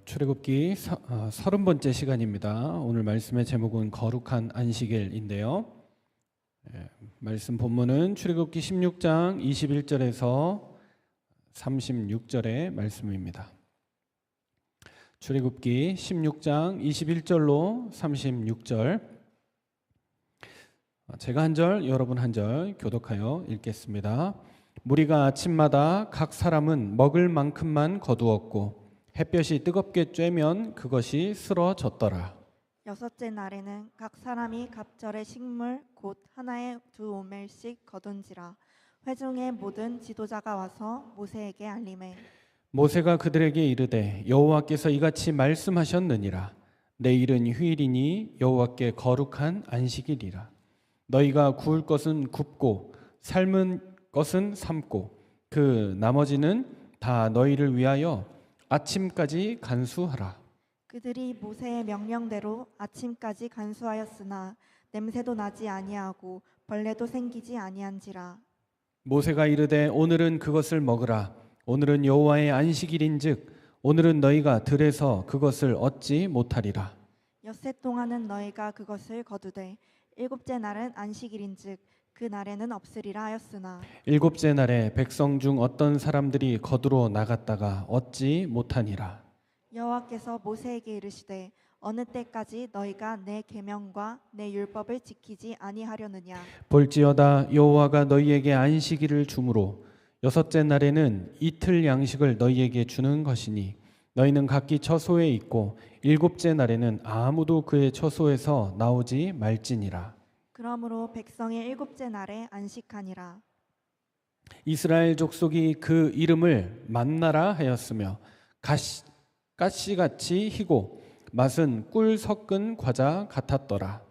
출애굽기 30번째 시간입니다. 오늘 말씀의 제목은 거룩한 안식일인데요. 말씀 본문은 출애굽기 16장 21절에서 36절의 말씀입니다. 출애굽기 16장 21절로 36절, 제가 한 절, 여러분 한 절 교독하여 읽겠습니다. 무리가 아침마다 각 사람은 먹을 만큼만 거두었고 햇볕이 뜨겁게 쬐면 그것이 쓰러졌더라. 여섯째 날에는 각 사람이 갑절의 식물 곧 하나에 2오멜씩 거둔지라. 회중의 모든 지도자가 와서 모세에게 알리매 모세가 그들에게 이르되 여호와께서 이같이 말씀하셨느니라. 내일은 휴일이니 여호와께 거룩한 안식일이라. 너희가 구울 것은 굽고 삶은 것은 삶고 그 나머지는 다 너희를 위하여 아침까지 간수하라. 그들이 모세의 명령대로 아침까지 간수하였으나 냄새도 나지 아니하고 벌레도 생기지 아니한지라. 모세가 이르되 오늘은 그것을 먹으라. 오늘은 여호와의 안식일인즉 오늘은 너희가 들에서 그것을 얻지 못하리라. 엿새 동안은 너희가 그것을 거두되 일곱째 날은 안식일인즉 그 날에는 없으리라 하였으나 일곱째 날에 백성 중 어떤 사람들이 거두러 나갔다가 얻지 못하니라. 여호와께서 모세에게 이르시되 어느 때까지 너희가 내 계명과 내 율법을 지키지 아니하려느냐. 볼지어다 여호와가 너희에게 안식일을 주므로 여섯째 날에는 이틀 양식을 너희에게 주는 것이니 너희는 각기 처소에 있고 일곱째 날에는 아무도 그의 처소에서 나오지 말지니라. 그러므로 백성이 일곱째 날에 안식하니라. 이스라엘 족속이 그 이름을 만나라 하였으며 가시같이 희고 맛은 꿀 섞은 과자 같았더라.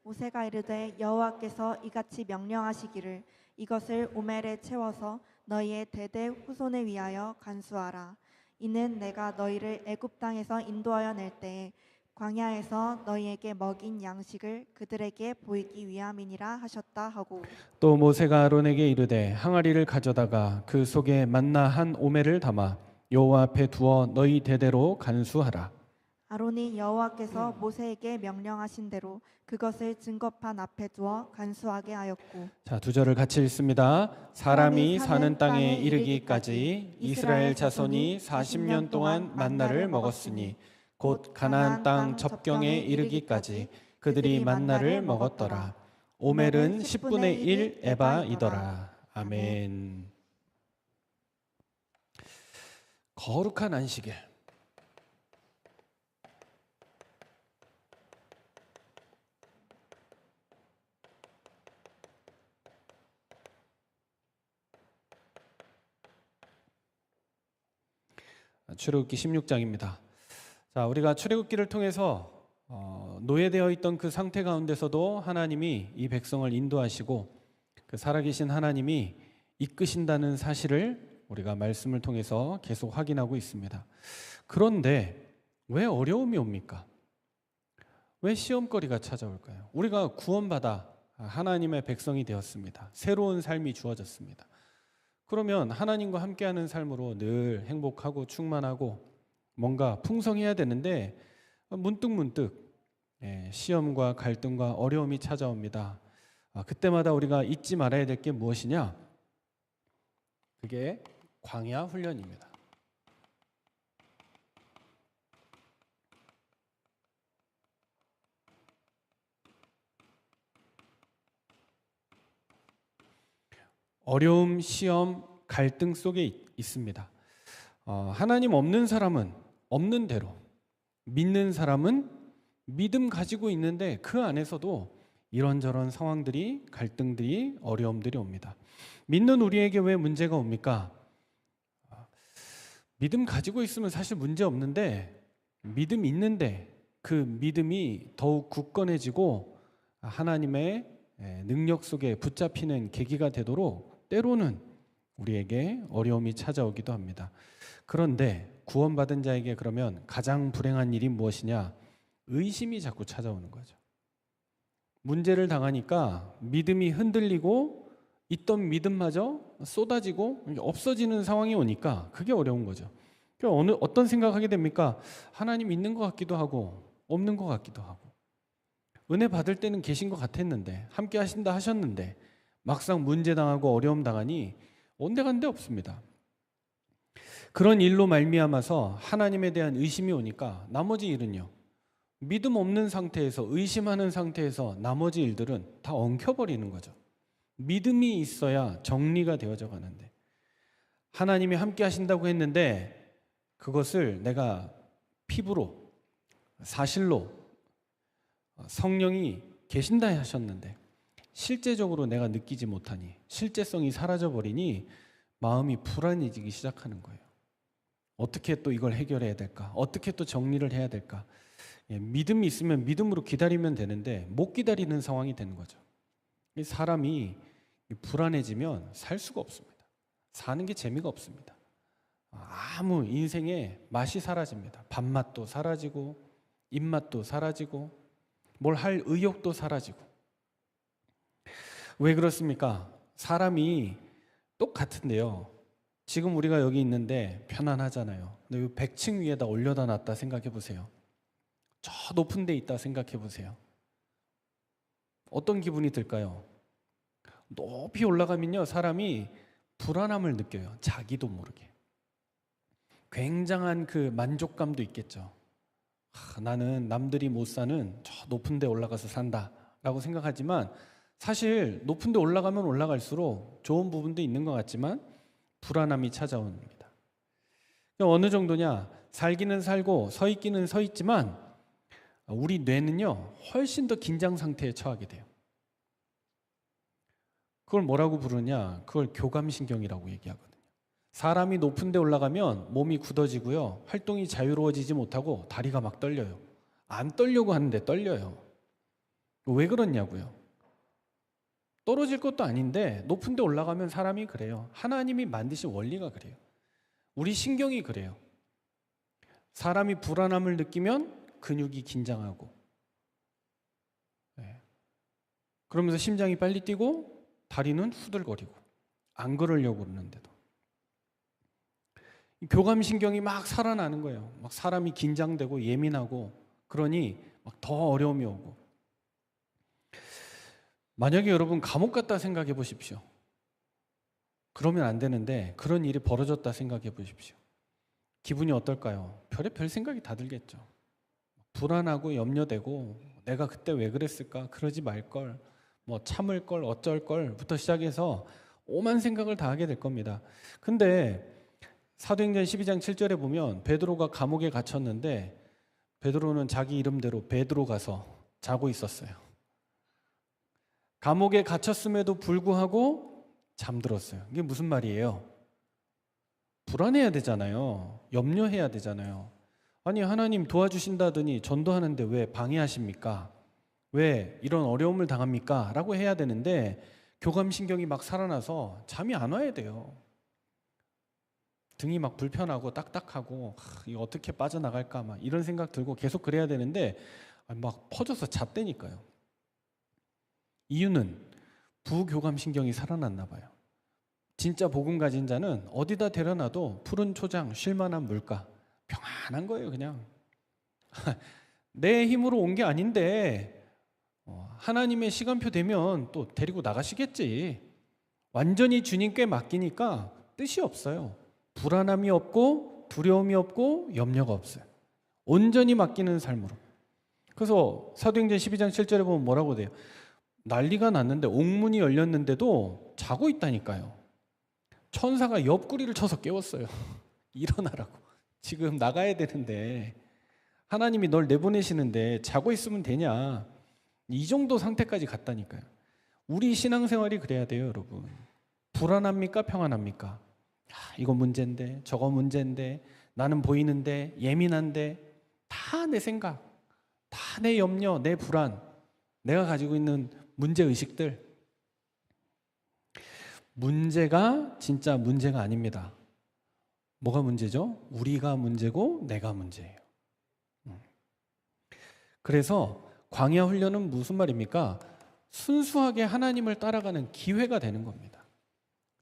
모세가 이르되 여호와께서 이같이 명령하시기를 이것을 오멜에 채워서 너희의 대대 후손을 위하여 간수하라. 이는 내가 너희를 애굽 땅에서 인도하여 낼 때에 광야에서 너희에게 먹인 양식을 그들에게 보이기 위함이니라 하셨다 하고 또 모세가 아론에게 이르되 항아리를 가져다가 그 속에 만나 한 오멜을 담아 여호와 앞에 두어 너희 대대로 간수하라. 아론이 여호와께서 모세에게 명령하신 대로 그것을 증거판 앞에 두어 간수하게 하였고. 자, 두 절을 같이 읽습니다. 사람이 사는 땅에 이르기까지 이스라엘 자손이 40년 동안 만나를 먹었으니 곧 가나안 땅 접경에 이르기까지 그들이 만나를 먹었더라. 오멜은 10분의 1 에바이더라. 아멘. 거룩한 안식일. 출애굽기 16장입니다. 자, 우리가 출애굽기를 통해서 노예되어 있던 그 상태 가운데서도 하나님이 이 백성을 인도하시고 그 살아계신 하나님이 이끄신다는 사실을 우리가 말씀을 통해서 계속 확인하고 있습니다. 그런데 왜 어려움이 옵니까? 왜 시험거리가 찾아올까요? 우리가 구원받아 하나님의 백성이 되었습니다. 새로운 삶이 주어졌습니다. 그러면 하나님과 함께하는 삶으로 늘 행복하고 충만하고 뭔가 풍성해야 되는데 문득문득 시험과 갈등과 어려움이 찾아옵니다. 그때마다 우리가 잊지 말아야 될 게 무엇이냐? 그게 광야 훈련입니다. 어려움, 시험, 갈등 속에 있습니다. 하나님 없는 사람은 없는 대로, 믿는 사람은 믿음 가지고 있는데 그 안에서도 이런저런 상황들이, 갈등들이, 어려움들이 옵니다. 믿는 우리에게 왜 문제가 옵니까? 믿음 가지고 있으면 사실 문제 없는데 믿음 있는데 그 믿음이 더욱 굳건해지고 하나님의 능력 속에 붙잡히는 계기가 되도록 때로는 우리에게 어려움이 찾아오기도 합니다. 그런데 구원받은 자에게 그러면 가장 불행한 일이 무엇이냐? 의심이 자꾸 찾아오는 거죠. 문제를 당하니까 믿음이 흔들리고 있던 믿음마저 쏟아지고 없어지는 상황이 오니까 그게 어려운 거죠. 그러니까 어떤 생각하게 됩니까? 하나님 있는 것 같기도 하고 없는 것 같기도 하고, 은혜 받을 때는 계신 것 같았는데, 함께 하신다 하셨는데 막상 문제 당하고 어려움 당하니 온데간데 없습니다. 그런 일로 말미암아서 하나님에 대한 의심이 오니까 나머지 일은요, 믿음 없는 상태에서, 의심하는 상태에서 나머지 일들은 다 엉켜버리는 거죠. 믿음이 있어야 정리가 되어져 가는데, 하나님이 함께 하신다고 했는데 그것을 내가 피부로, 사실로 성령이 계신다 하셨는데 실제적으로 내가 느끼지 못하니, 실제성이 사라져버리니 마음이 불안해지기 시작하는 거예요. 어떻게 또 이걸 해결해야 될까? 어떻게 또 정리를 해야 될까? 믿음이 있으면 믿음으로 기다리면 되는데 못 기다리는 상황이 되는 거죠. 사람이 불안해지면 살 수가 없습니다. 사는 게 재미가 없습니다. 아무 인생에 맛이 사라집니다. 밥맛도 사라지고 입맛도 사라지고 뭘 할 의욕도 사라지고. 왜 그렇습니까? 사람이 똑같은데요, 지금 우리가 여기 있는데 편안하잖아요. 근데 이 100층 위에다 올려다 놨다 생각해 보세요. 저 높은 데 있다 생각해 보세요. 어떤 기분이 들까요? 높이 올라가면요, 사람이 불안함을 느껴요. 자기도 모르게. 굉장한 그 만족감도 있겠죠. 나는 남들이 못 사는 저 높은 데 올라가서 산다 라고 생각하지만, 사실 높은 데 올라가면 올라갈수록 좋은 부분도 있는 것 같지만 불안함이 찾아옵니다. 어느 정도냐, 살기는 살고 서 있기는 서 있지만 우리 뇌는요 훨씬 더 긴장 상태에 처하게 돼요. 그걸 뭐라고 부르냐, 그걸 교감신경이라고 얘기하거든요. 사람이 높은 데 올라가면 몸이 굳어지고요, 활동이 자유로워지지 못하고 다리가 막 떨려요. 안 떨려고 하는데 떨려요. 왜 그러냐고요. 떨어질 것도 아닌데 높은 데 올라가면 사람이 그래요. 하나님이 만드신 원리가 그래요. 우리 신경이 그래요. 사람이 불안함을 느끼면 근육이 긴장하고, 그러면서 심장이 빨리 뛰고 다리는 후들거리고, 안 그러려고 그러는데도 교감신경이 막 살아나는 거예요. 막 사람이 긴장되고 예민하고, 그러니 막 더 어려움이 오고. 만약에 여러분 감옥 갔다 생각해 보십시오. 그러면 안 되는데 그런 일이 벌어졌다 생각해 보십시오. 기분이 어떨까요? 별의별 생각이 다 들겠죠. 불안하고 염려되고, 내가 그때 왜 그랬을까? 그러지 말걸, 뭐 참을 걸, 어쩔 걸부터 시작해서 오만 생각을 다 하게 될 겁니다. 근데 사도행전 12장 7절에 보면 베드로가 감옥에 갇혔는데 베드로는 자기 이름대로 베드로 가서 자고 있었어요. 감옥에 갇혔음에도 불구하고 잠들었어요. 이게 무슨 말이에요? 불안해야 되잖아요. 염려해야 되잖아요. 아니, 하나님 도와주신다더니 전도하는데 왜 방해하십니까? 왜 이런 어려움을 당합니까? 라고 해야 되는데 교감신경이 막 살아나서 잠이 안 와야 돼요. 등이 막 불편하고 딱딱하고, 이거 어떻게 빠져나갈까 막 이런 생각 들고 계속 그래야 되는데 막 퍼져서 잤다니까요. 이유는 부교감신경이 살아났나 봐요. 진짜 복음 가진 자는 어디다 데려놔도 푸른 초장, 쉴만한 물가, 평안한 거예요. 그냥 내 힘으로 온 게 아닌데 하나님의 시간표 되면 또 데리고 나가시겠지. 완전히 주님께 맡기니까 뜻이 없어요. 불안함이 없고 두려움이 없고 염려가 없어요. 온전히 맡기는 삶으로. 그래서 사도행전 12장 7절에 보면 뭐라고 돼요? 난리가 났는데, 옥문이 열렸는데도 자고 있다니까요. 천사가 옆구리를 쳐서 깨웠어요. 일어나라고. 지금 나가야 되는데, 하나님이 널 내보내시는데 자고 있으면 되냐. 이 정도 상태까지 갔다니까요. 우리 신앙생활이 그래야 돼요, 여러분. 불안합니까? 평안합니까? 이거 문제인데, 저거 문제인데, 나는 보이는데, 예민한데, 다 내 생각, 다 내 염려, 내 불안, 내가 가지고 있는 문제의식들. 문제가 진짜 문제가 아닙니다. 뭐가 문제죠? 우리가 문제고 내가 문제예요. 그래서 광야 훈련은 무슨 말입니까? 순수하게 하나님을 따라가는 기회가 되는 겁니다.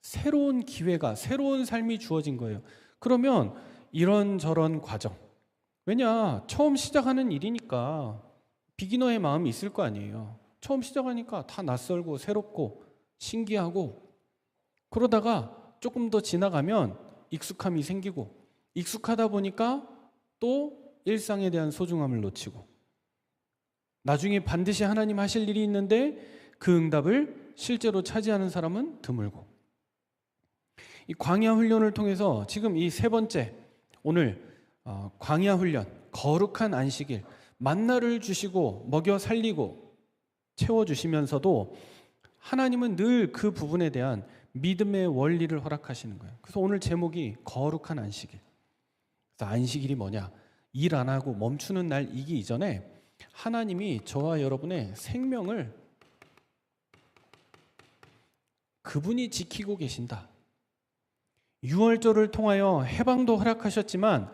새로운 기회가, 새로운 삶이 주어진 거예요. 그러면 이런저런 과정. 왜냐, 처음 시작하는 일이니까 비기너의 마음이 있을 거 아니에요. 처음 시작하니까 다 낯설고 새롭고 신기하고, 그러다가 조금 더 지나가면 익숙함이 생기고, 익숙하다 보니까 또 일상에 대한 소중함을 놓치고, 나중에 반드시 하나님 하실 일이 있는데 그 응답을 실제로 차지하는 사람은 드물고, 이 광야 훈련을 통해서 지금 이 세 번째, 오늘 광야 훈련, 거룩한 안식일, 만나를 주시고 먹여 살리고 채워주시면서도 하나님은 늘 그 부분에 대한 믿음의 원리를 허락하시는 거예요. 그래서 오늘 제목이 거룩한 안식일. 그래서 안식일이 뭐냐? 일 안 하고 멈추는 날이기 이전에 하나님이 저와 여러분의 생명을 그분이 지키고 계신다. 유월절을 통하여 해방도 허락하셨지만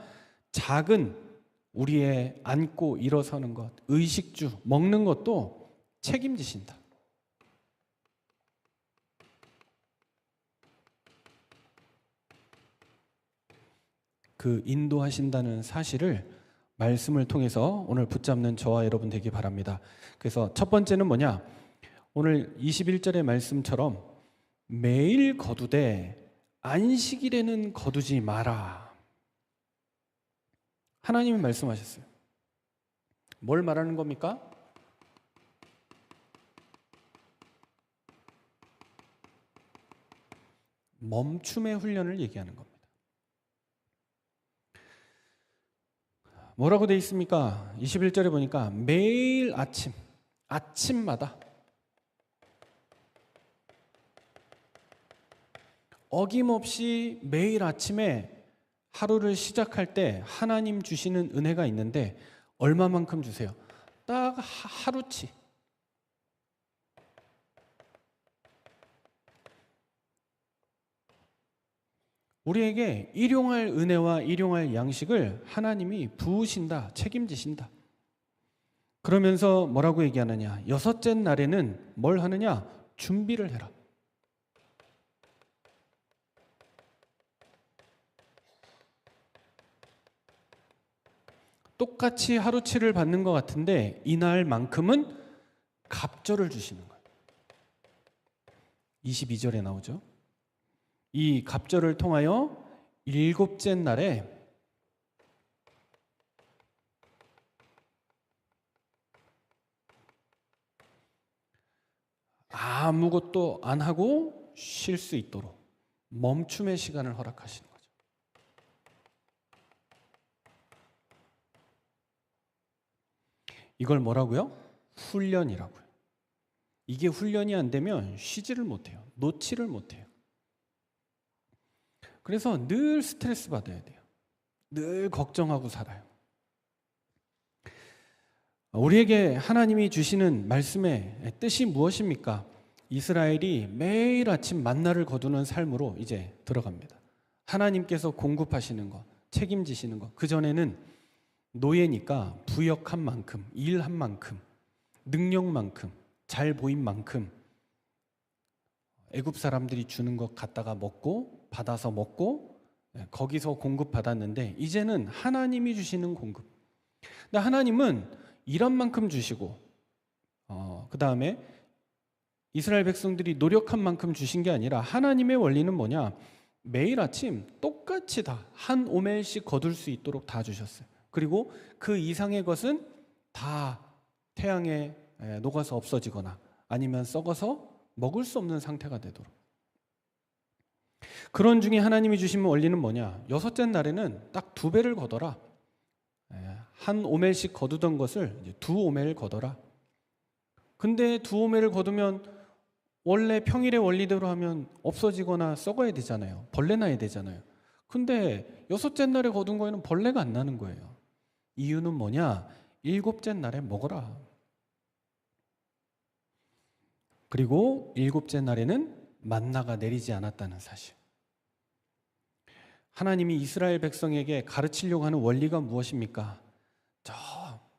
작은 우리의 앉고 일어서는 것, 의식주, 먹는 것도 책임지신다. 그 인도하신다는 사실을 말씀을 통해서 오늘 붙잡는 저와 여러분 되기 바랍니다. 그래서 첫 번째는 뭐냐? 오늘 21절의 말씀처럼 매일 거두되 안식일에는 거두지 마라. 하나님이 말씀하셨어요. 뭘 말하는 겁니까? 멈춤의 훈련을 얘기하는 겁니다. 뭐라고 되어 있습니까? 21절에 보니까 매일 아침마다 어김없이 매일 아침에 하루를 시작할 때 하나님 주시는 은혜가 있는데 얼마만큼 주세요? 딱 하루치. 우리에게 일용할 은혜와 일용할 양식을 하나님이 부으신다, 책임지신다. 그러면서 뭐라고 얘기하느냐? 여섯째 날에는 뭘 하느냐? 준비를 해라. 똑같이 하루치를 받는 것 같은데 이날만큼은 갑절을 주시는 거예요. 22절에 나오죠. 이 갑절을 통하여 일곱째 날에 아무것도 안 하고 쉴 수 있도록 멈춤의 시간을 허락하시는 거죠. 이걸 뭐라고요? 훈련이라고요. 이게 훈련이 안 되면 쉬지를 못해요. 놓지를 못해요. 그래서 늘 스트레스 받아야 돼요. 늘 걱정하고 살아요. 우리에게 하나님이 주시는 말씀의 뜻이 무엇입니까? 이스라엘이 매일 아침 만나를 거두는 삶으로 이제 들어갑니다. 하나님께서 공급하시는 것, 책임지시는 것. 그전에는 노예니까 부역한 만큼, 일한 만큼, 능력만큼, 잘 보인 만큼 애굽 사람들이 주는 것 갖다가 먹고 받아서 먹고 거기서 공급받았는데 이제는 하나님이 주시는 공급. 근데 하나님은 일한 만큼 주시고 그 다음에 이스라엘 백성들이 노력한 만큼 주신 게 아니라 하나님의 원리는 뭐냐? 매일 아침 똑같이 다 한 오멜씩 거둘 수 있도록 다 주셨어요. 그리고 그 이상의 것은 다 태양에 녹아서 없어지거나 아니면 썩어서 먹을 수 없는 상태가 되도록. 그런 중에 하나님이 주신 원리는 뭐냐? 여섯째 날에는 딱 2배를 거둬라. 한 오멜씩 거두던 것을 이제 2오멜 거둬라. 근데 2오멜을 거두면 원래 평일의 원리대로 하면 없어지거나 썩어야 되잖아요. 벌레 나야 되잖아요. 근데 여섯째 날에 거둔 거에는 벌레가 안 나는 거예요. 이유는 뭐냐? 일곱째 날에 먹어라. 그리고 일곱째 날에는 만나가 내리지 않았다는 사실. 하나님이 이스라엘 백성에게 가르치려고 하는 원리가 무엇입니까? 저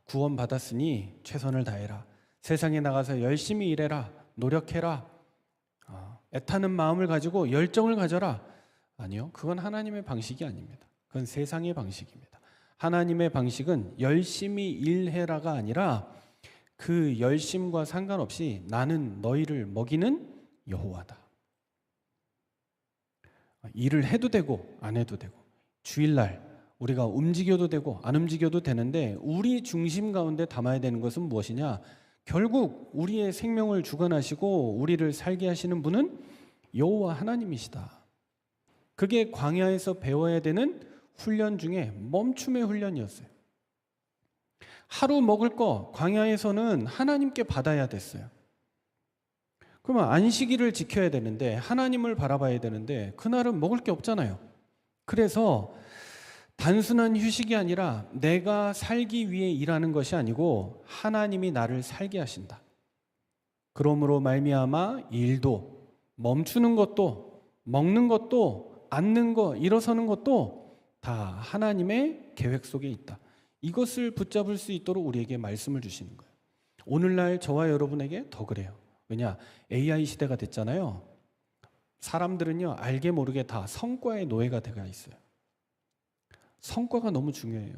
구원 받았으니 최선을 다해라. 세상에 나가서 열심히 일해라. 노력해라. 애타는 마음을 가지고 열정을 가져라. 아니요, 그건 하나님의 방식이 아닙니다. 그건 세상의 방식입니다. 하나님의 방식은 열심히 일해라가 아니라 그 열심과 상관없이 나는 너희를 먹이는 여호와다. 일을 해도 되고 안 해도 되고, 주일날 우리가 움직여도 되고 안 움직여도 되는데, 우리 중심 가운데 담아야 되는 것은 무엇이냐? 결국 우리의 생명을 주관하시고 우리를 살게 하시는 분은 여호와 하나님이시다. 그게 광야에서 배워야 되는 훈련 중에 멈춤의 훈련이었어요. 하루 먹을 거 광야에서는 하나님께 받아야 됐어요. 그러면 안식일을 지켜야 되는데, 하나님을 바라봐야 되는데, 그날은 먹을 게 없잖아요. 그래서 단순한 휴식이 아니라 내가 살기 위해 일하는 것이 아니고 하나님이 나를 살게 하신다. 그러므로 말미암아 일도, 멈추는 것도, 먹는 것도, 앉는 거, 일어서는 것도 다 하나님의 계획 속에 있다. 이것을 붙잡을 수 있도록 우리에게 말씀을 주시는 거예요. 오늘날 저와 여러분에게 더 그래요. 왜냐? AI 시대가 됐잖아요. 사람들은요, 알게 모르게 다 성과의 노예가 되어 있어요. 성과가 너무 중요해요.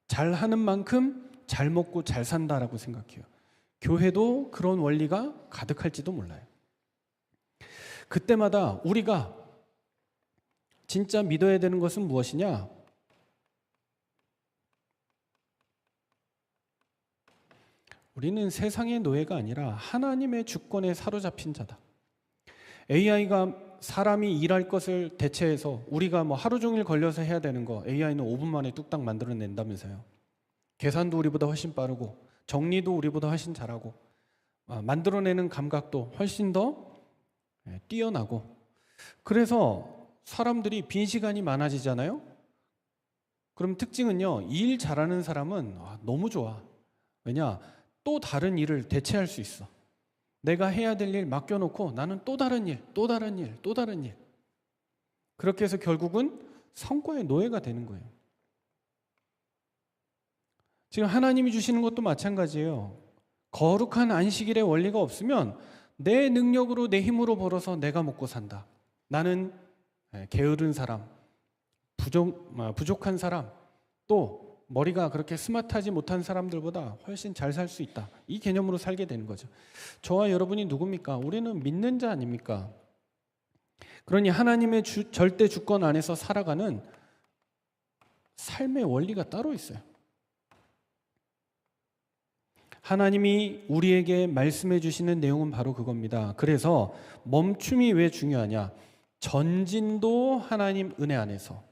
잘하는 만큼 잘 먹고 잘 산다라고 생각해요. 교회도 그런 원리가 가득할지도 몰라요. 그때마다 우리가 진짜 믿어야 되는 것은 무엇이냐? 우리는 세상의 노예가 아니라 하나님의 주권에 사로잡힌 자다. AI가 사람이 일할 것을 대체해서 우리가 뭐 하루 종일 걸려서 해야 되는 거 AI는 5분 만에 뚝딱 만들어낸다면서요. 계산도 우리보다 훨씬 빠르고 정리도 우리보다 훨씬 잘하고 만들어내는 감각도 훨씬 더 뛰어나고, 그래서 사람들이 빈 시간이 많아지잖아요. 그럼 특징은요, 일 잘하는 사람은 너무 좋아. 왜냐? 또 다른 일을 대체할 수 있어. 내가 해야 될 일 맡겨놓고 나는 또 다른 일, 또 다른 일, 또 다른 일. 그렇게 해서 결국은 성과의 노예가 되는 거예요. 지금 하나님이 주시는 것도 마찬가지예요. 거룩한 안식일의 원리가 없으면 내 능력으로, 내 힘으로 벌어서 내가 먹고 산다. 나는 게으른 사람, 부족한 사람, 또 머리가 그렇게 스마트하지 못한 사람들보다 훨씬 잘 살 수 있다. 이 개념으로 살게 되는 거죠. 저와 여러분이 누굽니까? 우리는 믿는 자 아닙니까? 그러니 하나님의 절대 주권 안에서 살아가는 삶의 원리가 따로 있어요. 하나님이 우리에게 말씀해 주시는 내용은 바로 그겁니다. 그래서 멈춤이 왜 중요하냐? 전진도 하나님 은혜 안에서,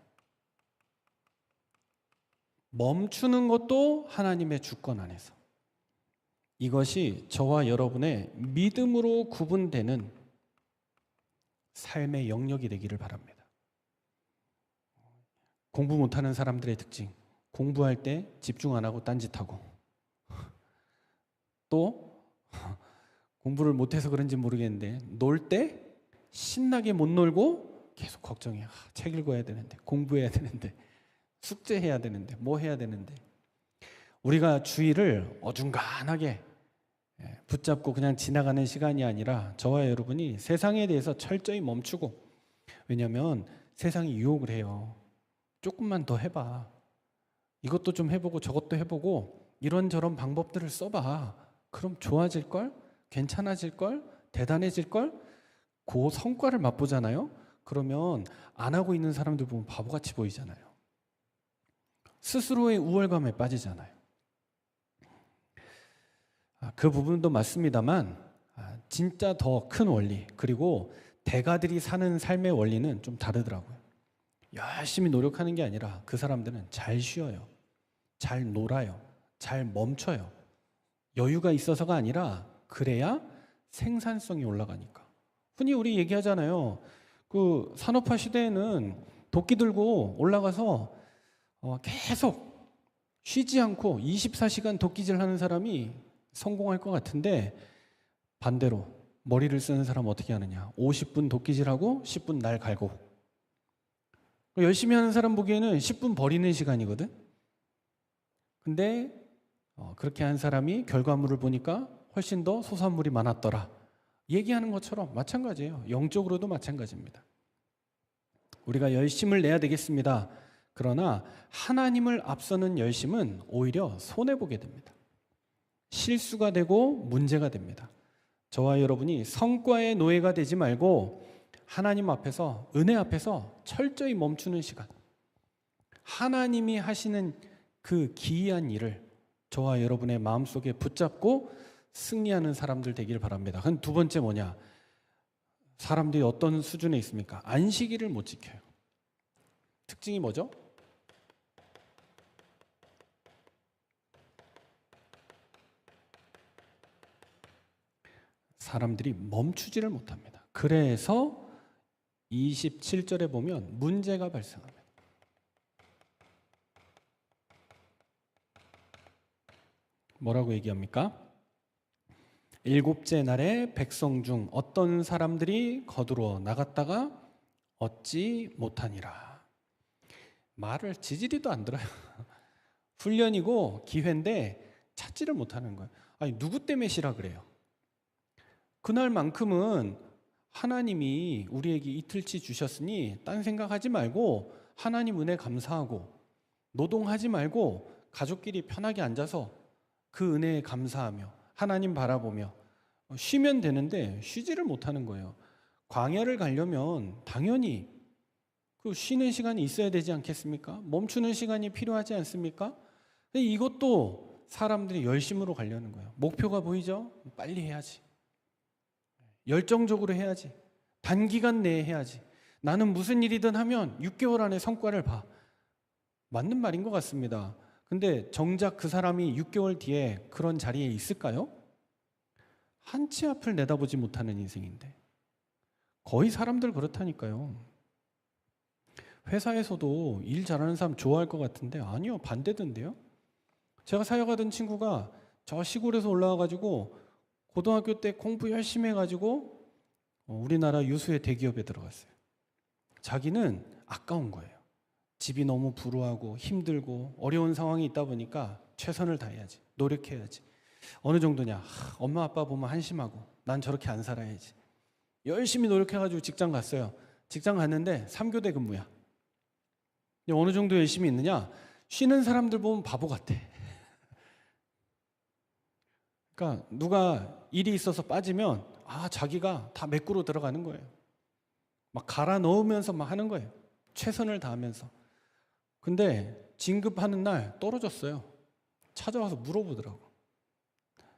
멈추는 것도 하나님의 주권 안에서. 이것이 저와 여러분의 믿음으로 구분되는 삶의 영역이 되기를 바랍니다. 공부 못하는 사람들의 특징, 공부할 때 집중 안 하고 딴짓하고, 또 공부를 못해서 그런지 모르겠는데 놀 때 신나게 못 놀고 계속 걱정해. 책 읽어야 되는데, 공부해야 되는데, 숙제해야 되는데, 뭐 해야 되는데. 우리가 주의를 어중간하게 붙잡고 그냥 지나가는 시간이 아니라 저와 여러분이 세상에 대해서 철저히 멈추고, 왜냐하면 세상이 유혹을 해요. 조금만 더 해봐. 이것도 좀 해보고 저것도 해보고 이런저런 방법들을 써봐. 그럼 좋아질걸? 괜찮아질걸? 대단해질걸? 그 성과를 맛보잖아요. 그러면 안 하고 있는 사람들 보면 바보같이 보이잖아요. 스스로의 우월감에 빠지잖아요. 그 부분도 맞습니다만 진짜 더 큰 원리, 그리고 대가들이 사는 삶의 원리는 좀 다르더라고요. 열심히 노력하는 게 아니라 그 사람들은 잘 쉬어요. 잘 놀아요. 잘 멈춰요. 여유가 있어서가 아니라 그래야 생산성이 올라가니까. 흔히 우리 얘기하잖아요. 그 산업화 시대에는 도끼 들고 올라가서 계속 쉬지 않고 24시간 도끼질 하는 사람이 성공할 것 같은데, 반대로 머리를 쓰는 사람은 어떻게 하느냐? 50분 도끼질하고 10분 날 갈고. 열심히 하는 사람 보기에는 10분 버리는 시간이거든. 근데 그렇게 한 사람이 결과물을 보니까 훨씬 더 소산물이 많았더라. 얘기하는 것처럼 마찬가지예요. 영적으로도 마찬가지입니다. 우리가 열심을 내야 되겠습니다. 그러나 하나님을 앞서는 열심은 오히려 손해보게 됩니다. 실수가 되고 문제가 됩니다. 저와 여러분이 성과의 노예가 되지 말고 하나님 앞에서, 은혜 앞에서 철저히 멈추는 시간, 하나님이 하시는 그 기이한 일을 저와 여러분의 마음속에 붙잡고 승리하는 사람들 되길 바랍니다. 그럼 두 번째 뭐냐? 사람들이 어떤 수준에 있습니까? 안식일을 못 지켜요. 특징이 뭐죠? 사람들이 멈추지를 못합니다. 그래서 27절에 보면 문제가 발생합니다. 뭐라고 얘기합니까? 일곱째 날에 백성 중 어떤 사람들이 거두러 나갔다가 얻지 못하니라. 말을 지지리도 안 들어요. 훈련이고 기회인데 찾지를 못하는 거예요. 아니, 누구 때문에 쉬라 그래요? 그날만큼은 하나님이 우리에게 이틀치 주셨으니 딴 생각하지 말고 하나님 은혜 감사하고 노동하지 말고 가족끼리 편하게 앉아서 그 은혜에 감사하며 하나님 바라보며 쉬면 되는데 쉬지를 못하는 거예요. 광야를 가려면 당연히 그 쉬는 시간이 있어야 되지 않겠습니까? 멈추는 시간이 필요하지 않습니까? 근데 이것도 사람들이 열심으로 가려는 거예요. 목표가 보이죠? 빨리 해야지. 열정적으로 해야지. 단기간 내에 해야지. 나는 무슨 일이든 하면 6개월 안에 성과를 봐. 맞는 말인 것 같습니다. 근데 정작 그 사람이 6개월 뒤에 그런 자리에 있을까요? 한 치 앞을 내다보지 못하는 인생인데. 거의 사람들 그렇다니까요. 회사에서도 일 잘하는 사람 좋아할 것 같은데 아니요, 반대던데요. 제가 사역하던 친구가 저 시골에서 올라와가지고 고등학교 때 공부 열심히 해가지고 우리나라 유수의 대기업에 들어갔어요. 자기는 아까운 거예요. 집이 너무 불우하고 힘들고 어려운 상황이 있다 보니까 최선을 다해야지, 노력해야지. 어느 정도냐? 엄마 아빠 보면 한심하고 난 저렇게 안 살아야지. 열심히 노력해가지고 직장 갔어요. 직장 갔는데 3교대 근무야. 어느 정도 열심히 있느냐? 쉬는 사람들 보면 바보 같아. 그러니까 누가 일이 있어서 빠지면 자기가 다 메꾸러 들어가는 거예요. 막 갈아 넣으면서 막 하는 거예요. 최선을 다하면서. 근데 진급하는 날 떨어졌어요. 찾아와서 물어보더라고.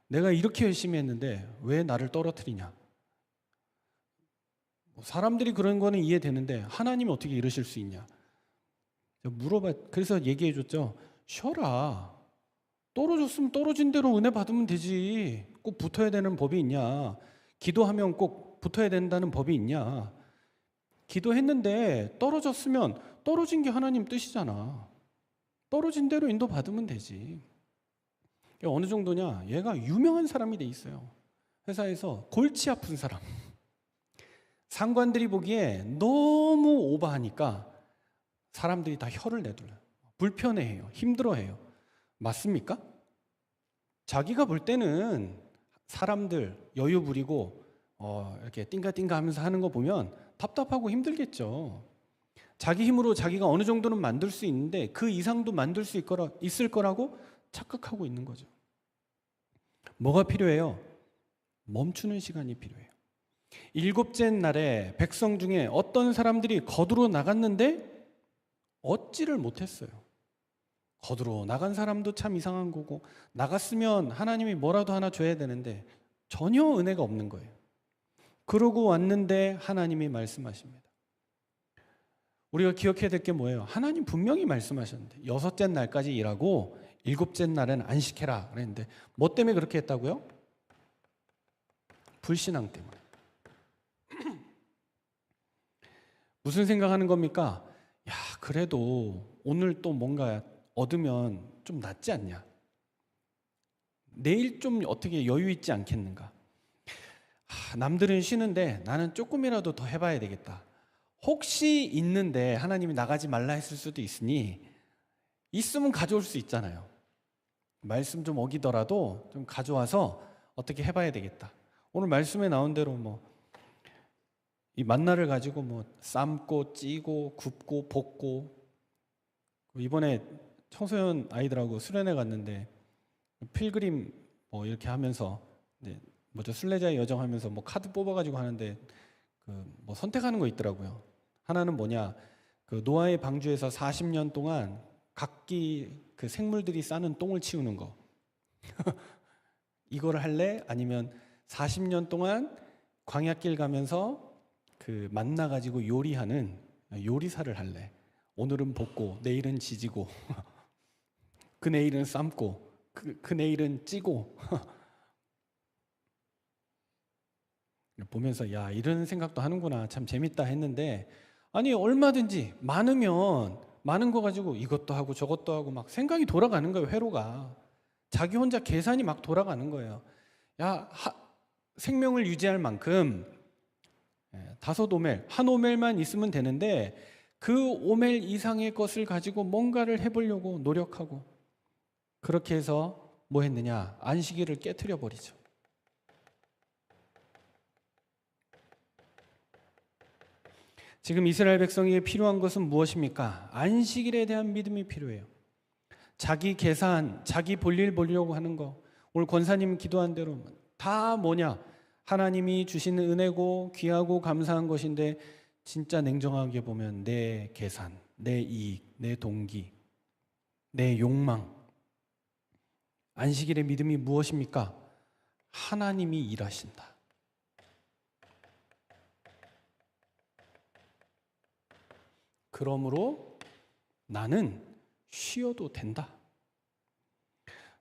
내가 이렇게 열심히 했는데 왜 나를 떨어뜨리냐? 사람들이 그런 거는 이해되는데 하나님이 어떻게 이러실 수 있냐? 그래서 얘기해 줬죠. 쉬어라. 떨어졌으면 떨어진 대로 은혜 받으면 되지. 꼭 붙어야 되는 법이 있냐? 기도하면 꼭 붙어야 된다는 법이 있냐? 기도했는데 떨어졌으면 떨어진 게 하나님 뜻이잖아. 떨어진 대로 인도 받으면 되지. 어느 정도냐? 얘가 유명한 사람이 돼 있어요. 회사에서 골치 아픈 사람. 상관들이 보기에 너무 오버하니까 사람들이 다 혀를 내둘러요. 불편해해요. 힘들어해요. 맞습니까? 자기가 볼 때는 사람들 여유 부리고 이렇게 띵가띵가 하면서 하는 거 보면 답답하고 힘들겠죠. 자기 힘으로 자기가 어느 정도는 만들 수 있는데 그 이상도 만들 수 있을 거라고 착각하고 있는 거죠. 뭐가 필요해요? 멈추는 시간이 필요해요. 일곱째 날에 백성 중에 어떤 사람들이 거두러 나갔는데 얻지를 못했어요. 거두러 나간 사람도 참 이상한 거고, 나갔으면 하나님이 뭐라도 하나 줘야 되는데 전혀 은혜가 없는 거예요. 그러고 왔는데 하나님이 말씀하십니다. 우리가 기억해야 될 게 뭐예요? 하나님 분명히 말씀하셨는데 여섯째 날까지 일하고 일곱째 날은 안식해라 그랬는데 뭐 때문에 그렇게 했다고요? 불신앙 때문에. 무슨 생각하는 겁니까? 야, 그래도 오늘 또 뭔가 얻으면 좀 낫지 않냐? 내일 좀 어떻게 여유 있지 않겠는가? 남들은 쉬는데 나는 조금이라도 더 해봐야 되겠다. 혹시 있는데 하나님이 나가지 말라 했을 수도 있으니 있으면 가져올 수 있잖아요. 말씀 좀 어기더라도 좀 가져와서 어떻게 해봐야 되겠다. 오늘 말씀에 나온 대로 이 만나를 가지고 삶고 찌고 굽고 볶고 이번에 청소년 아이들하고 수련회 갔는데 필그림 뭐 이렇게 하면서 뭐죠, 순례자의 여정 하면서 뭐 카드 뽑아가지고 하는데 그 뭐 선택하는 거 있더라고요. 하나는 뭐냐, 그 노아의 방주에서 40년 동안 각기 그 생물들이 싸는 똥을 치우는 거. 이거를 할래? 아니면 40년 동안 광야길 가면서 그 만나가지고 요리하는 요리사를 할래? 오늘은 볶고 내일은 지지고 그 내일은 삶고 그 내일은 찌고 보면서 야, 이런 생각도 하는구나, 참 재밌다 했는데, 아니 얼마든지 많으면 많은 거 가지고 이것도 하고 저것도 하고 막 생각이 돌아가는 거예요. 회로가 자기 혼자 계산이 막 돌아가는 거예요. 야, 생명을 유지할 만큼 5오멜, 한 오멜만 있으면 되는데 그 오멜 이상의 것을 가지고 뭔가를 해보려고 노력하고, 그렇게 해서 뭐 했느냐, 안식일을 깨트려 버리죠. 지금 이스라엘 백성에게 필요한 것은 무엇입니까? 안식일에 대한 믿음이 필요해요. 자기 계산, 자기 볼일 보려고 하는 거, 오늘 권사님 기도한 대로 다 뭐냐, 하나님이 주시는 은혜고 귀하고 감사한 것인데 진짜 냉정하게 보면 내 계산, 내 이익, 내 동기, 내 욕망. 안식일의 믿음이 무엇입니까? 하나님이 일하신다. 그러므로 나는 쉬어도 된다.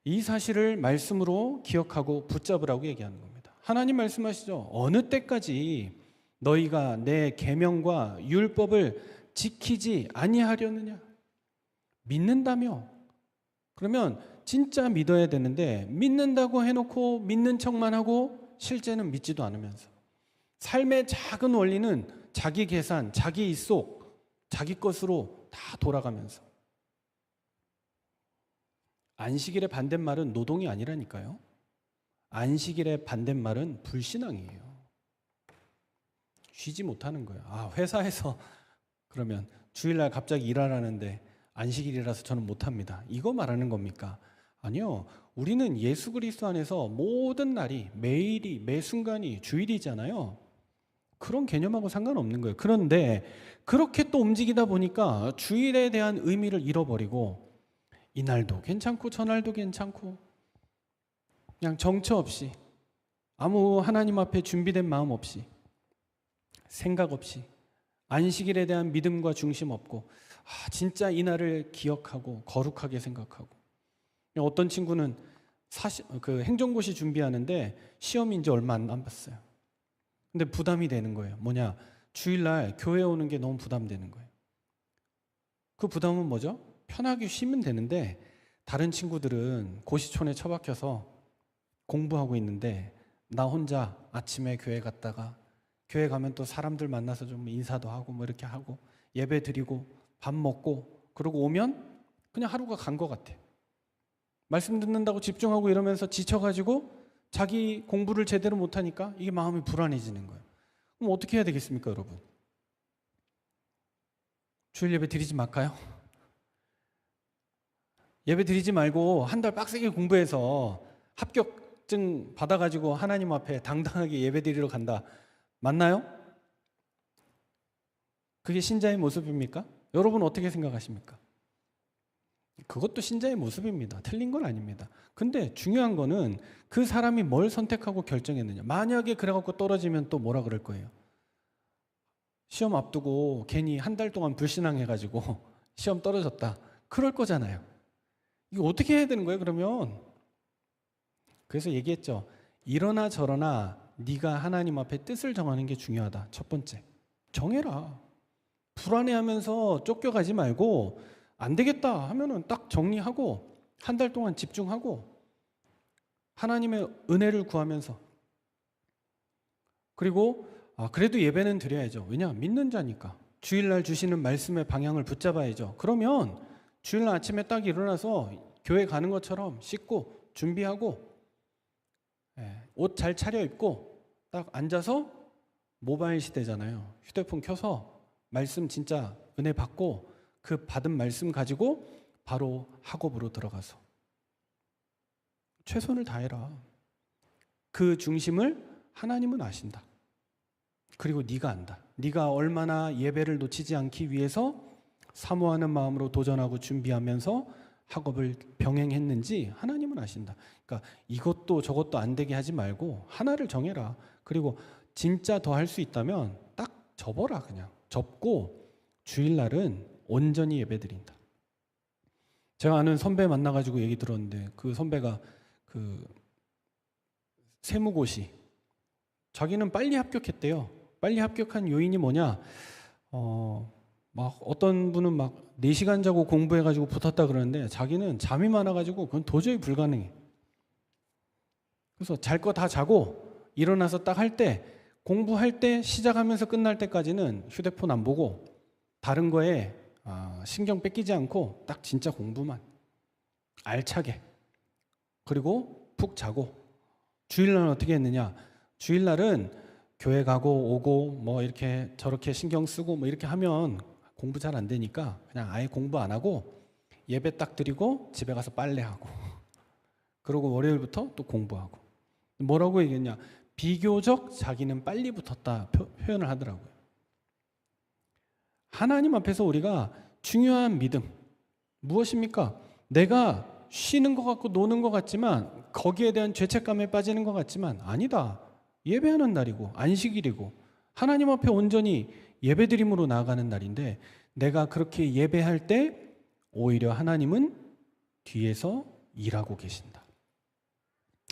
이 사실을 말씀으로 기억하고 붙잡으라고 얘기하는 겁니다. 하나님 말씀하시죠. 어느 때까지 너희가 내 계명과 율법을 지키지 아니하려느냐? 믿는다며. 그러면 진짜 믿어야 되는데 믿는다고 해놓고 믿는 척만 하고 실제는 믿지도 않으면서 삶의 작은 원리는 자기 계산, 자기 입속, 자기 것으로 다 돌아가면서. 안식일의 반대말은 노동이 아니라니까요. 안식일의 반대말은 불신앙이에요. 쉬지 못하는 거예요. 아, 회사에서 그러면 주일날 갑자기 일하라는데 안식일이라서 저는 못합니다, 이거 말하는 겁니까? 아니요. 우리는 예수 그리스도 안에서 모든 날이, 매일이, 매 순간이 주일이잖아요. 그런 개념하고 상관없는 거예요. 그런데 그렇게 또 움직이다 보니까 주일에 대한 의미를 잃어버리고 이날도 괜찮고 저날도 괜찮고 그냥 정처 없이, 아무 하나님 앞에 준비된 마음 없이, 생각 없이, 안식일에 대한 믿음과 중심 없고, 진짜 이날을 기억하고 거룩하게 생각하고. 어떤 친구는 그 행정고시 준비하는데 시험이 이제 얼마 안 남았어요. 근데 부담이 되는 거예요. 뭐냐, 주일날 교회 오는 게 너무 부담되는 거예요. 그 부담은 뭐죠? 편하게 쉬면 되는데 다른 친구들은 고시촌에 처박혀서 공부하고 있는데 나 혼자 아침에 교회 갔다가, 교회 가면 또 사람들 만나서 좀 인사도 하고 뭐 이렇게 하고 예배 드리고 밥 먹고 그러고 오면 그냥 하루가 간 것 같아요. 말씀 듣는다고 집중하고 이러면서 지쳐가지고 자기 공부를 제대로 못하니까 이게 마음이 불안해지는 거예요. 그럼 어떻게 해야 되겠습니까, 여러분? 주일 예배 드리지 말까요? 예배 드리지 말고 한 달 빡세게 공부해서 합격증 받아가지고 하나님 앞에 당당하게 예배 드리러 간다. 맞나요? 그게 신자의 모습입니까? 여러분 어떻게 생각하십니까? 그것도 신자의 모습입니다. 틀린 건 아닙니다. 근데 중요한 거는 그 사람이 뭘 선택하고 결정했느냐. 만약에 그래갖고 떨어지면 또 뭐라 그럴 거예요? 시험 앞두고 괜히 한 달 동안 불신앙해가지고 시험 떨어졌다, 그럴 거잖아요. 이거 어떻게 해야 되는 거예요, 그러면? 그래서 얘기했죠. 이러나 저러나 네가 하나님 앞에 뜻을 정하는 게 중요하다. 첫 번째, 정해라. 불안해하면서 쫓겨가지 말고 안 되겠다 하면은 딱 정리하고 한 달 동안 집중하고 하나님의 은혜를 구하면서, 그리고 그래도 예배는 드려야죠. 왜냐? 믿는 자니까. 주일날 주시는 말씀의 방향을 붙잡아야죠. 그러면 주일날 아침에 딱 일어나서 교회 가는 것처럼 씻고 준비하고 옷 잘 차려입고 딱 앉아서, 모바일 시대잖아요. 휴대폰 켜서 말씀 진짜 은혜 받고 그 받은 말씀 가지고 바로 학업으로 들어가서 최선을 다해라. 그 중심을 하나님은 아신다. 그리고 네가 안다. 네가 얼마나 예배를 놓치지 않기 위해서 사모하는 마음으로 도전하고 준비하면서 학업을 병행했는지 하나님은 아신다. 그러니까 이것도 저것도 안 되게 하지 말고 하나를 정해라. 그리고 진짜 더 할 수 있다면 딱 접어라. 그냥 접고 주일날은 온전히 예배드린다. 제가 아는 선배 만나가지고 얘기 들었는데 그 선배가 그 세무고시 자기는 빨리 합격했대요. 빨리 합격한 요인이 뭐냐? 막 어떤 분은 막 4시간 자고 공부해가지고 붙었다 그러는데 자기는 잠이 많아가지고 그건 도저히 불가능해. 그래서 잘 거 다 자고 일어나서 딱 할 때 공부할 때 시작하면서 끝날 때까지는 휴대폰 안 보고 다른 거에 신경 뺏기지 않고 딱 진짜 공부만 알차게 그리고 푹 자고 주일날은 어떻게 했느냐? 주일날은 교회 가고 오고 뭐 이렇게 저렇게 신경 쓰고 뭐 이렇게 하면 공부 잘 안 되니까 그냥 아예 공부 안 하고 예배 딱 드리고 집에 가서 빨래하고 그러고 월요일부터 또 공부하고 뭐라고 얘기했냐? 비교적 자기는 빨리 붙었다 표현을 하더라고요. 하나님 앞에서 우리가 중요한 믿음 무엇입니까? 내가 쉬는 것 같고 노는 것 같지만 거기에 대한 죄책감에 빠지는 것 같지만 아니다. 예배하는 날이고 안식일이고 하나님 앞에 온전히 예배드림으로 나아가는 날인데 내가 그렇게 예배할 때 오히려 하나님은 뒤에서 일하고 계신다.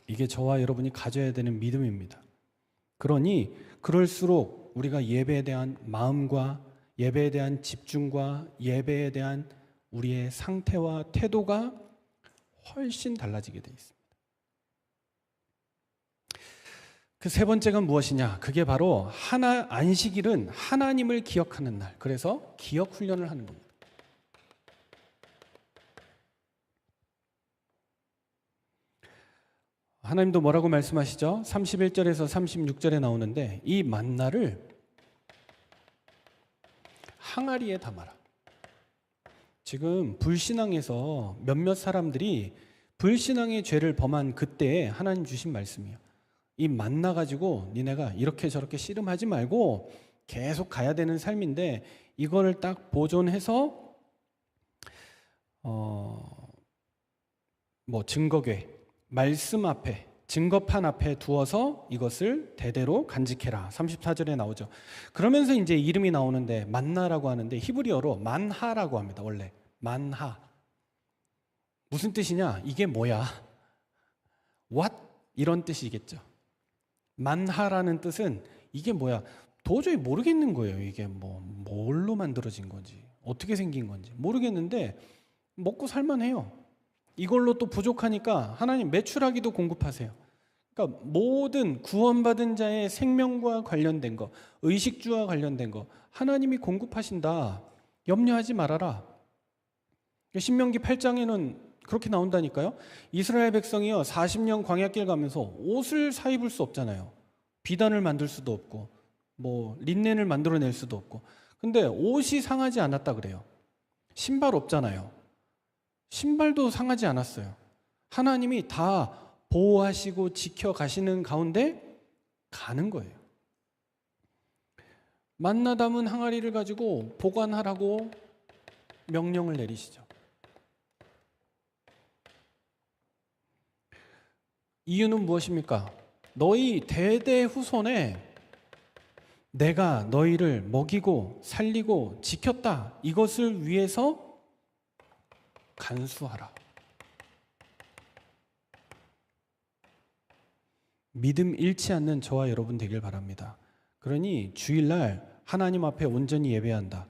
이게 저와 여러분이 가져야 되는 믿음입니다. 그러니 그럴수록 우리가 예배에 대한 마음과 예배에 대한 집중과 예배에 대한 우리의 상태와 태도가 훨씬 달라지게 돼 있습니다. 그 세 번째가 무엇이냐? 그게 바로 안식일은 하나님을 기억하는 날. 그래서 기억 훈련을 하는 겁니다. 하나님도 뭐라고 말씀하시죠? 31절에서 36절에 나오는데 이 만나를 항아리에 담아라. 지금 불신앙에서 몇몇 사람들이 불신앙의 죄를 범한 그때에 하나님 주신 말씀이에요. 이 만나 가지고 니네가 이렇게 저렇게 씨름하지 말고 계속 가야 되는 삶인데 이거를 딱 보존해서 증거궤 말씀 앞에 증거판 앞에 두어서 이것을 대대로 간직해라. 34절에 나오죠. 그러면서 이제 이름이 나오는데 만나라고 하는데 히브리어로 만하라고 합니다. 원래 만하 무슨 뜻이냐? 이게 뭐야? What? 이런 뜻이겠죠. 만하라는 뜻은 이게 뭐야? 도저히 모르겠는 거예요. 이게 뭘로 만들어진 건지 어떻게 생긴 건지 모르겠는데 먹고 살만해요. 이걸로 또 부족하니까 하나님 메추라기도 공급하세요. 그러니까 모든 구원받은 자의 생명과 관련된 거, 의식주와 관련된 거 하나님이 공급하신다. 염려하지 말아라. 신명기 8장에는 그렇게 나온다니까요. 이스라엘 백성이요 40년 광야길 가면서 옷을 사 입을 수 없잖아요. 비단을 만들 수도 없고 린넨을 만들어낼 수도 없고. 근데 옷이 상하지 않았다 그래요. 신발 없잖아요. 신발도 상하지 않았어요. 하나님이 다 보호하시고 지켜가시는 가운데 가는 거예요. 만나 담은 항아리를 가지고 보관하라고 명령을 내리시죠. 이유는 무엇입니까? 너희 대대 후손에 내가 너희를 먹이고 살리고 지켰다. 이것을 위해서 간수하라. 믿음 잃지 않는 저와 여러분 되길 바랍니다. 그러니 주일날 하나님 앞에 온전히 예배한다.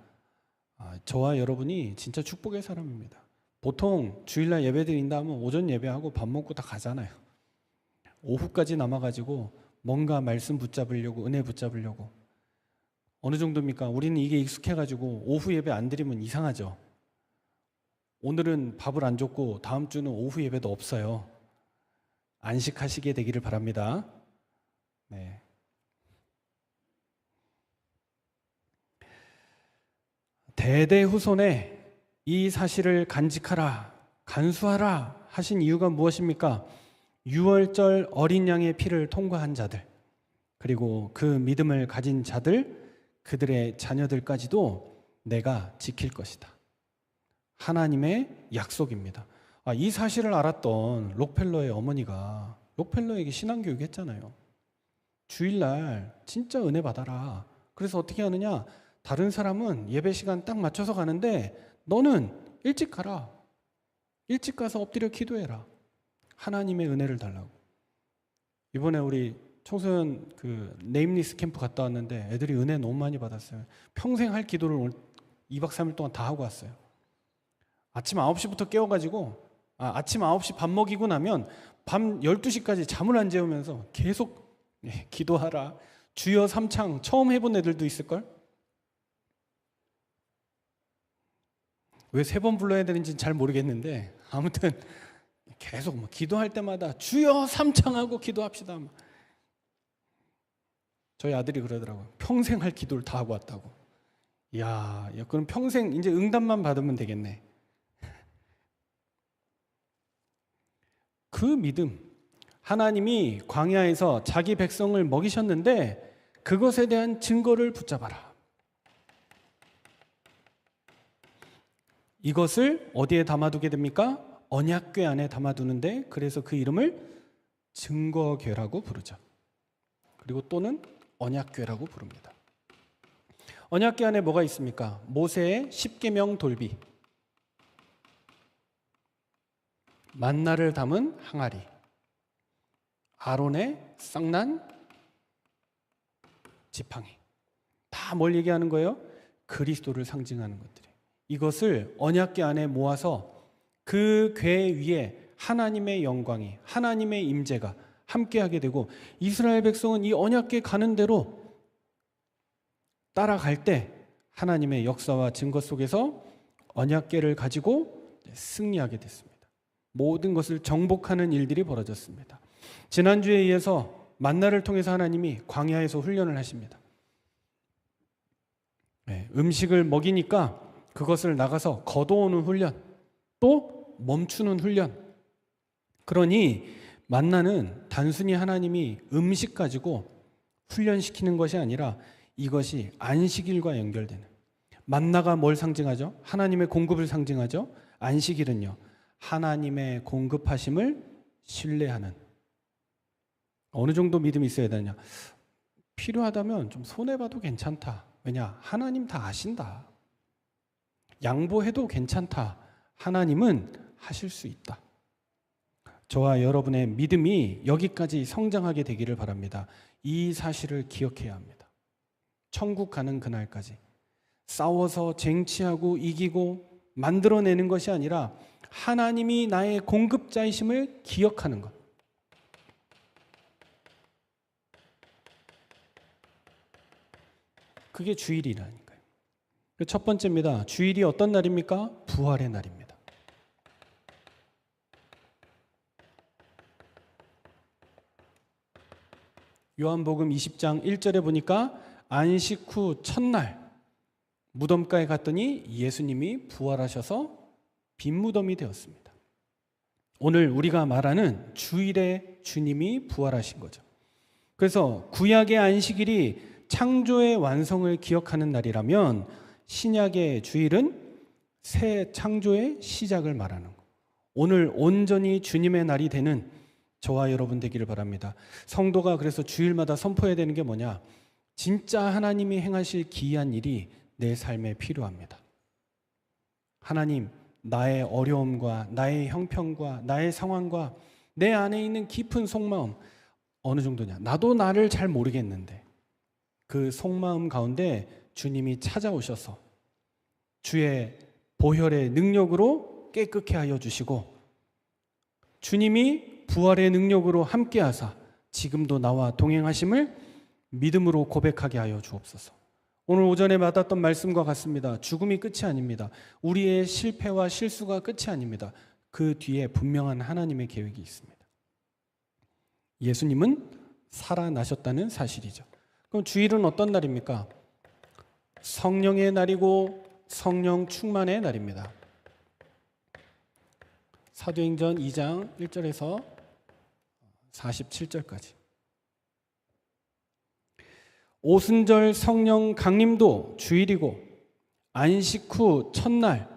저와 여러분이 진짜 축복의 사람입니다. 보통 주일날 예배 드린다 하면 오전 예배하고 밥 먹고 다 가잖아요. 오후까지 남아가지고 뭔가 말씀 붙잡으려고 은혜 붙잡으려고. 어느 정도입니까? 우리는 이게 익숙해가지고 오후 예배 안 드리면 이상하죠. 오늘은 밥을 안 줬고 다음 주는 오후 예배도 없어요. 안식하시게 되기를 바랍니다. 네. 대대 후손에 이 사실을 간직하라, 간수하라 하신 이유가 무엇입니까? 유월절 어린 양의 피를 통과한 자들, 그리고 그 믿음을 가진 자들, 그들의 자녀들까지도 내가 지킬 것이다. 하나님의 약속입니다. 이 사실을 알았던 록펠러의 어머니가 록펠러에게 신앙교육 했잖아요. 주일날 진짜 은혜 받아라. 그래서 어떻게 하느냐? 다른 사람은 예배 시간 딱 맞춰서 가는데 너는 일찍 가라. 일찍 가서 엎드려 기도해라. 하나님의 은혜를 달라고. 이번에 우리 청소년 네임리스 캠프 갔다 왔는데 애들이 은혜 너무 많이 받았어요. 평생 할 기도를 오늘 2박 3일 동안 다 하고 왔어요. 아침 9시부터 깨워가지고 아침 9시 밥 먹이고 나면 밤 12시까지 잠을 안 재우면서 계속 기도하라. 주여 삼창 처음 해본 애들도 있을걸? 왜 3번 불러야 되는지 잘 모르겠는데 아무튼 계속 막 기도할 때마다 주여 삼창하고 기도합시다. 저희 아들이 그러더라고요. 평생 할 기도를 다 하고 왔다고. 이야, 그럼 평생 이제 응답만 받으면 되겠네. 그 믿음, 하나님이 광야에서 자기 백성을 먹이셨는데 그것에 대한 증거를 붙잡아라. 이것을 어디에 담아두게 됩니까? 언약궤 안에 담아두는데, 그래서 그 이름을 증거궤라고 부르죠. 그리고 또는 언약궤라고 부릅니다. 언약궤 안에 뭐가 있습니까? 모세의 십계명 돌비, 만나를 담은 항아리, 아론의 쌍난 지팡이. 다 뭘 얘기하는 거예요? 그리스도를 상징하는 것들이. 이것을 언약궤 안에 모아서 그 궤 위에 하나님의 영광이, 하나님의 임재가 함께하게 되고, 이스라엘 백성은 이 언약궤 가는 대로 따라갈 때 하나님의 역사와 증거 속에서 언약궤를 가지고 승리하게 됐습니다. 모든 것을 정복하는 일들이 벌어졌습니다. 지난주에 이어서 만나를 통해서 하나님이 광야에서 훈련을 하십니다. 음식을 먹이니까 그것을 나가서 걷어오는 훈련, 또 멈추는 훈련. 그러니 만나는 단순히 하나님이 음식 가지고 훈련시키는 것이 아니라 이것이 안식일과 연결되는, 만나가 뭘 상징하죠? 하나님의 공급을 상징하죠. 안식일은요, 하나님의 공급하심을 신뢰하는, 어느 정도 믿음이 있어야 되냐? 필요하다면 좀 손해봐도 괜찮다. 왜냐? 하나님 다 아신다. 양보해도 괜찮다. 하나님은 하실 수 있다. 저와 여러분의 믿음이 여기까지 성장하게 되기를 바랍니다. 이 사실을 기억해야 합니다. 천국 가는 그날까지 싸워서 쟁취하고 이기고 만들어내는 것이 아니라 하나님이 나의 공급자이심을 기억하는 것. 그게 주일이라니까요. 첫 번째입니다. 주일이 어떤 날입니까? 부활의 날입니다. 요한복음 20장 1절에 보니까 안식 후 첫날 무덤가에 갔더니 예수님이 부활하셔서 빈 무덤이 되었습니다. 오늘 우리가 말하는 주일에 주님이 부활하신 거죠. 그래서 구약의 안식일이 창조의 완성을 기억하는 날이라면 신약의 주일은 새 창조의 시작을 말하는 거. 오늘 온전히 주님의 날이 되는 저와 여러분 되기를 바랍니다. 성도가 그래서 주일마다 선포해야 되는 게 뭐냐? 진짜 하나님이 행하실 기이한 일이 내 삶에 필요합니다. 하나님, 나의 어려움과 나의 형편과 나의 상황과 내 안에 있는 깊은 속마음 어느 정도냐? 나도 나를 잘 모르겠는데 그 속마음 가운데 주님이 찾아오셔서 주의 보혈의 능력으로 깨끗게 하여 주시고, 주님이 부활의 능력으로 함께하사 지금도 나와 동행하심을 믿음으로 고백하게 하여 주옵소서. 오늘 오전에 받았던 말씀과 같습니다. 죽음이 끝이 아닙니다. 우리의 실패와 실수가 끝이 아닙니다. 그 뒤에 분명한 하나님의 계획이 있습니다. 예수님은 살아나셨다는 사실이죠. 그럼 주일은 어떤 날입니까? 성령의 날이고 성령 충만의 날입니다. 사도행전 2장 1절에서 47절까지. 오순절 성령 강림도 주일이고 안식 후 첫날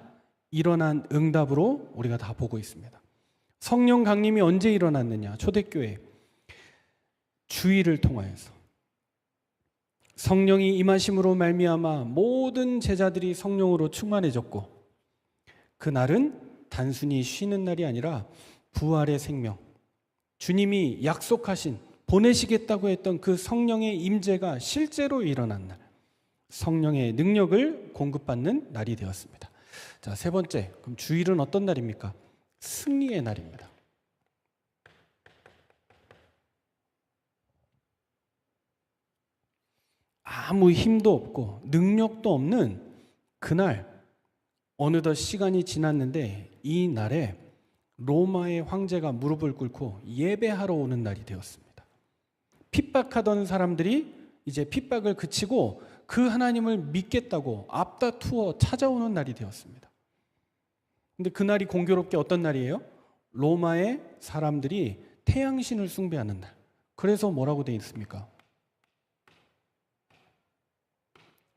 일어난 응답으로 우리가 다 보고 있습니다. 성령 강림이 언제 일어났느냐? 초대교회 주일을 통하여서 성령이 임하심으로 말미암아 모든 제자들이 성령으로 충만해졌고, 그날은 단순히 쉬는 날이 아니라 부활의 생명, 주님이 약속하신 보내시겠다고 했던 그 성령의 임재가 실제로 일어난 날, 성령의 능력을 공급받는 날이 되었습니다. 자, 세 번째, 그럼 주일은 어떤 날입니까? 승리의 날입니다. 아무 힘도 없고 능력도 없는 그날, 어느덧 시간이 지났는데 이 날에 로마의 황제가 무릎을 꿇고 예배하러 오는 날이 되었습니다. 핍박하던 사람들이 이제 핍박을 그치고 그 하나님을 믿겠다고 앞다투어 찾아오는 날이 되었습니다. 근데 그날이 공교롭게 어떤 날이에요? 로마의 사람들이 태양신을 숭배하는 날. 그래서 뭐라고 되어 있습니까?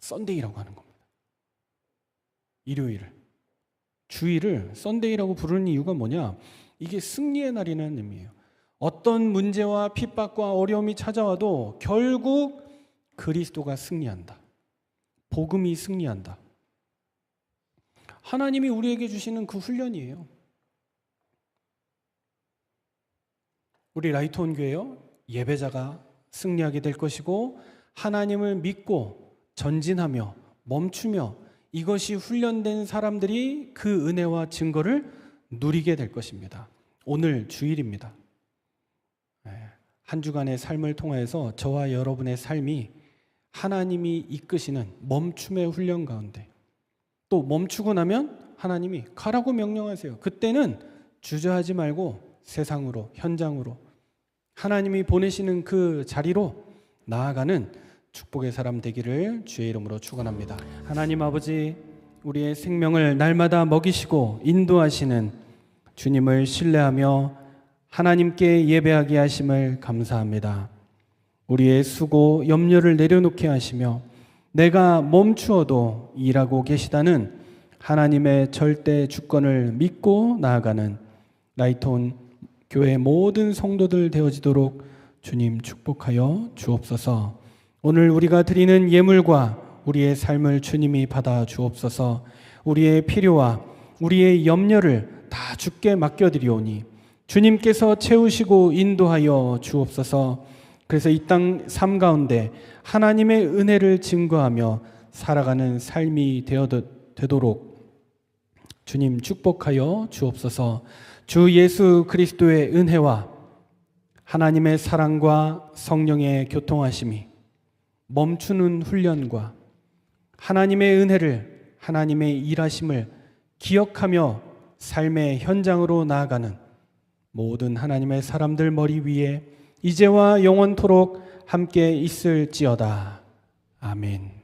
썬데이라고 하는 겁니다. 일요일을, 주일을 썬데이라고 부르는 이유가 뭐냐? 이게 승리의 날이라는 의미예요. 어떤 문제와 핍박과 어려움이 찾아와도 결국 그리스도가 승리한다. 복음이 승리한다. 하나님이 우리에게 주시는 그 훈련이에요. 우리 라이트온 교회요, 예배자가 승리하게 될 것이고 하나님을 믿고 전진하며 멈추며 이것이 훈련된 사람들이 그 은혜와 증거를 누리게 될 것입니다. 오늘 주일입니다. 한 주간의 삶을 통해서 저와 여러분의 삶이 하나님이 이끄시는 멈춤의 훈련 가운데, 또 멈추고 나면 하나님이 가라고 명령하세요. 그때는 주저하지 말고 세상으로, 현장으로, 하나님이 보내시는 그 자리로 나아가는 축복의 사람 되기를 주의 이름으로 축원합니다. 하나님 아버지, 우리의 생명을 날마다 먹이시고 인도하시는 주님을 신뢰하며 하나님께 예배하게 하심을 감사합니다. 우리의 수고, 염려를 내려놓게 하시며 내가 멈추어도 일하고 계시다는 하나님의 절대 주권을 믿고 나아가는 라이트온 교회 모든 성도들 되어지도록 주님 축복하여 주옵소서. 오늘 우리가 드리는 예물과 우리의 삶을 주님이 받아 주옵소서. 우리의 필요와 우리의 염려를 다 주께 맡겨드리오니 주님께서 채우시고 인도하여 주옵소서. 그래서 이 땅 삶 가운데 하나님의 은혜를 증거하며 살아가는 삶이 되도록 주님 축복하여 주옵소서. 주 예수 그리스도의 은혜와 하나님의 사랑과 성령의 교통하심이 멈추는 훈련과 하나님의 은혜를, 하나님의 일하심을 기억하며 삶의 현장으로 나아가는 모든 하나님의 사람들 머리 위에 이제와 영원토록 함께 있을지어다. 아멘.